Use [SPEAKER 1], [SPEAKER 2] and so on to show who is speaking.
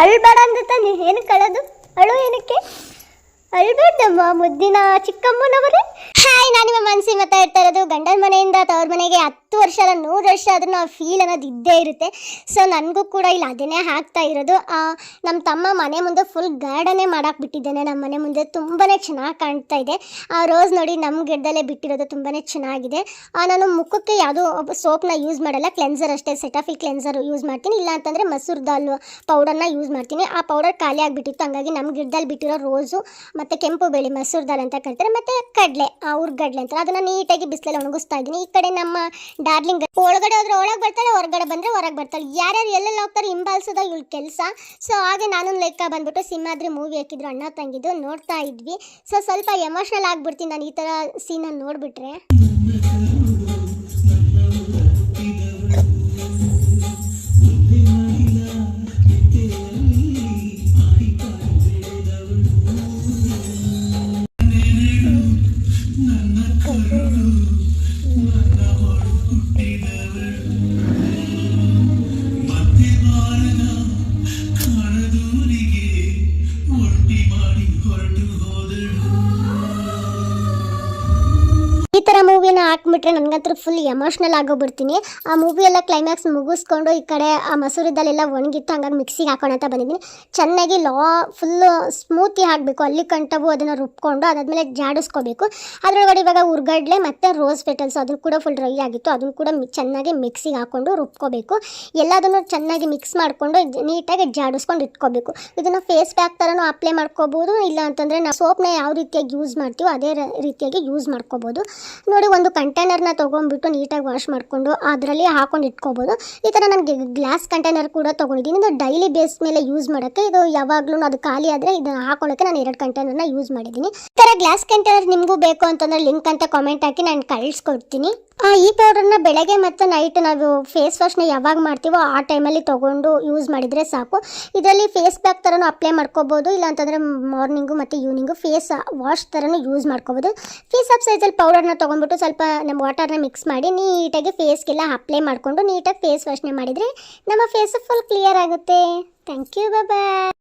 [SPEAKER 1] ಅಳ್ಬೇಡ ಅಂದ್ರೆ ತಾನೆ ಏನಕ್ಕೆ ಅಳೋದು? ಅಳು ಏನಕ್ಕೆ? ಅಳ್ಬೇಡಮ್ಮ ಮುದ್ದಿನ ಚಿಕ್ಕಮ್ಮನವರೇ. ಹಾಯ್, ನಾನು ನಿಮ್ಮ ಮನಸ್ಸಿ ಮಾತಾಡ್ತಾ ಇರೋದು. ಗಂಡನ ಮನೆಯಿಂದ ತವ್ರ ಮನೆಗೆ 10 ವರ್ಷ ಅಲ್ಲ 100 ವರ್ಷ ಆದ್ರೂ ಆ ಫೀಲ್ ಅನ್ನೋದು ಇದ್ದೇ ಇರುತ್ತೆ. ಸೊ ನನಗೂ ಕೂಡ ಇಲ್ಲಿ ಅದನ್ನೇ ಆಗ್ತಾ ಇರೋದು. ನಮ್ಮ ತಮ್ಮ ಮನೆ ಮುಂದೆ ಫುಲ್ ಗಾರ್ಡನ್ನೇ ಮಾಡಾಕ್ ಬಿಟ್ಟಿದ್ದಾನೆ. ನಮ್ಮ ಮನೆ ಮುಂದೆ ತುಂಬಾ ಚೆನ್ನಾಗಿ ಕಾಣ್ತಾ ಇದೆ. ಆ ರೋಸ್ ನೋಡಿ ನಮ್ಮ ಗಿಡದಲ್ಲೇ ಬಿಟ್ಟಿರೋದು ತುಂಬಾ ಚೆನ್ನಾಗಿದೆ. ನಾನು ಮುಖಕ್ಕೆ ಯಾವುದೋ ಸೋಪ್ನ ಯೂಸ್ ಮಾಡಲ್ಲ, ಕ್ಲೆನ್ಸರ್ ಅಷ್ಟೇ, ಸೆಟಾಫಿಲ್ ಕ್ಲೆನ್ಸರ್ ಯೂಸ್ ಮಾಡ್ತೀನಿ. ಇಲ್ಲ ಅಂತಂದರೆ ಮಸೂರ್ ದಾಲ್ ಪೌಡರ್ನ ಯೂಸ್ ಮಾಡ್ತೀನಿ. ಆ ಪೌಡರ್ ಖಾಲಿ ಆಗಿಬಿಟ್ಟಿತ್ತು, ಹಂಗಾಗಿ ನಮ್ಮ ಗಿಡದಲ್ಲಿ ಬಿಟ್ಟಿರೋ ರೋಸು ಮತ್ತು ಕೆಂಪು ಬೇಳೆ ಮಸೂರ್ ದಾಲ್ ಅಂತ ಕರಿತಾರೆ, ಮತ್ತು ಕಡಲೆ ಉರ್ಗಡ್ಲೆ ಅಂತ ಅದನ್ನು ನೀಟಾಗಿ ಬಿಸಿಲಲ್ಲಿ ಒಣಗಿಸ್ತಾ ಇದ್ದೀನಿ. ಈ ಕಡೆ ನಮ್ಮ ಡಾರ್ಲಿಂಗ್ ಒಳಗಡೆ ಹೋದ್ರೆ ಒಳಗೆ ಬರ್ತಾಳೆ, ಹೊರಗಡೆ ಬಂದರೆ ಹೊರಗೆ ಬರ್ತಾಳೆ. ಯಾರ್ಯಾರು ಎಲ್ಲೆಲ್ಲ ಹೋಗ್ತಾರೆ ಹಿಂಬಾಲಿಸೋದ ಇವಳ ಕೆಲಸ. ಸೊ ಹಾಗೆ ನಾನು ಲೆಕ್ಕ ಬಂದ್ಬಿಟ್ಟು ಸಿಂಹಾದ್ರಿ ಮೂವಿ ಹಾಕಿದ್ರು ಅಣ್ಣ ತಂಗಿದ್ದು ನೋಡ್ತಾ ಇದ್ವಿ. ಸೊ ಸ್ವಲ್ಪ ಎಮೋಷ್ನಲ್ ಆಗಿಬಿಡ್ತೀನಿ ನಾನು ಈ ಥರ ಸೀನನ್ನು ನೋಡಿಬಿಟ್ರೆ. ಈ ಥರ ಮೂವಿನ ಹಾಕ್ಬಿಟ್ರೆ ನನಗಂತೂ ಫುಲ್ ಎಮೋಷ್ನಲ್ ಆಗೋಗ್ಬಿಡ್ತೀನಿ. ಆ ಮೂವಿ ಎಲ್ಲ ಕ್ಲೈಮ್ಯಾಕ್ಸ್ ಮುಗಿಸ್ಕೊಂಡು ಈ ಕಡೆ ಆ ಮಸೂರಿ ದಾಲೆಲ್ಲ ಒಣಗಿತ್ತು, ಹಂಗಾಗಿ ಮಿಕ್ಸಿಗೆ ಹಾಕೋಣ ಅಂತ ಬಂದಿದ್ದೀನಿ. ಚೆನ್ನಾಗಿ ಫುಲ್ಲು ಸ್ಮೂತಿ ಹಾಕಬೇಕು, ಅಲ್ಲಿ ಕಂಟವು ಅದನ್ನು ರುಬ್ಕೊಂಡು ಅದಾದಮೇಲೆ ಜಾಡಿಸ್ಕೋಬೇಕು. ಅದರೊಳಗಡೆ ಇವಾಗ ಉರ್ಗಡ್ಲೆ ಮತ್ತು ರೋಸ್ ಪೆಟಲ್ಸ್ ಅದು ಕೂಡ ಫುಲ್ ಡ್ರೈ ಆಗಿತ್ತು, ಅದನ್ನು ಕೂಡ ಚೆನ್ನಾಗಿ ಮಿಕ್ಸಿಗೆ ಹಾಕ್ಕೊಂಡು ರುಬ್ಕೋಬೇಕು. ಎಲ್ಲದನ್ನು ಚೆನ್ನಾಗಿ ಮಿಕ್ಸ್ ಮಾಡಿಕೊಂಡು ನೀಟಾಗಿ ಜಾಡಿಸ್ಕೊಂಡು ಇಟ್ಕೋಬೇಕು. ಇದನ್ನು ಫೇಸ್ ಪ್ಯಾಕ್ ಥರನೂ ಅಪ್ಲೈ ಮಾಡ್ಕೋಬೋದು, ಇಲ್ಲ ಅಂತಂದರೆ ನಾವು ಸೋಪ್ನ ಯಾವ ರೀತಿಯಾಗಿ ಯೂಸ್ ಮಾಡ್ತೀವೋ ಅದೇ ರೀತಿಯಾಗಿ ಯೂಸ್ ಮಾಡ್ಕೋಬೋದು. ನೋಡಿ, ಒಂದು ಕಂಟೈನರ್ನ ತೊಗೊಂಡ್ಬಿಟ್ಟು ನೀಟಾಗಿ ವಾಶ್ ಮಾಡಿಕೊಂಡು ಅದರಲ್ಲಿ ಹಾಕೊಂಡು ಇಟ್ಕೋಬೋದು. ಈ ಥರ ನನಗೆ ಗ್ಲಾಸ್ ಕಂಟೈನರ್ ಕೂಡ ತೊಗೊಂಡಿದ್ದೀನಿ. ಇದು ಡೈಲಿ ಬೇಸ್ ಮೇಲೆ ಯೂಸ್ ಮಾಡೋಕ್ಕೆ, ಇದು ಯಾವಾಗಲೂ ಅದು ಖಾಲಿ ಆದರೆ ಇದನ್ನು ಹಾಕೊಳ್ಳೋಕ್ಕೆ ನಾನು 2 ಕಂಟೈನರ್ನ ಯೂಸ್ ಮಾಡಿದ್ದೀನಿ. ಈ ಥರ ಗ್ಲಾಸ್ ಕಂಟೈನರ್ ನಿಮಗೂ ಬೇಕು ಅಂತಂದರೆ ಲಿಂಕ್ ಅಂತ ಕಾಮೆಂಟ್ ಹಾಕಿ ನಾನು ಕಳಿಸ್ಕೊಡ್ತೀನಿ. ಈ ಪೌಡರ್ನ ಬೆಳಗ್ಗೆ ಮತ್ತು ನೈಟ್ ನಾವು ಫೇಸ್ ವಾಶ್ನ ಯಾವಾಗ ಮಾಡ್ತೀವೋ ಆ ಟೈಮಲ್ಲಿ ತೊಗೊಂಡು ಯೂಸ್ ಮಾಡಿದರೆ ಸಾಕು. ಇದರಲ್ಲಿ ಫೇಸ್ ಪ್ಯಾಕ್ ಥರನೂ ಅಪ್ಲೈ ಮಾಡ್ಕೋಬೋದು, ಇಲ್ಲ ಅಂತಂದರೆ ಮಾರ್ನಿಂಗು ಮತ್ತು ಈವ್ನಿಂಗು ಫೇಸ್ ವಾಶ್ ಥರನೂ ಯೂಸ್ ಮಾಡ್ಕೋಬೋದು. ಫೇಸ್ ಅಪ್ ಸೈಜಲ್ಲಿ ಪೌಡರ್ನ ತೊಗೊಂಡ್ಬಿಟ್ಟು ಸ್ವಲ್ಪ ನಮ್ಮ ವಾಟರ್ನ ಮಿಕ್ಸ್ ಮಾಡಿ ನೀಟಾಗಿ ಫೇಸ್ಗೆಲ್ಲ ಅಪ್ಲೈ ಮಾಡಿಕೊಂಡು ನೀಟಾಗಿ ಫೇಸ್ ವಾಶ್ನ ಮಾಡಿದರೆ ನಮ್ಮ ಫೇಸ್ ಫುಲ್ ಕ್ಲಿಯರ್ ಆಗುತ್ತೆ. Thank you, bye.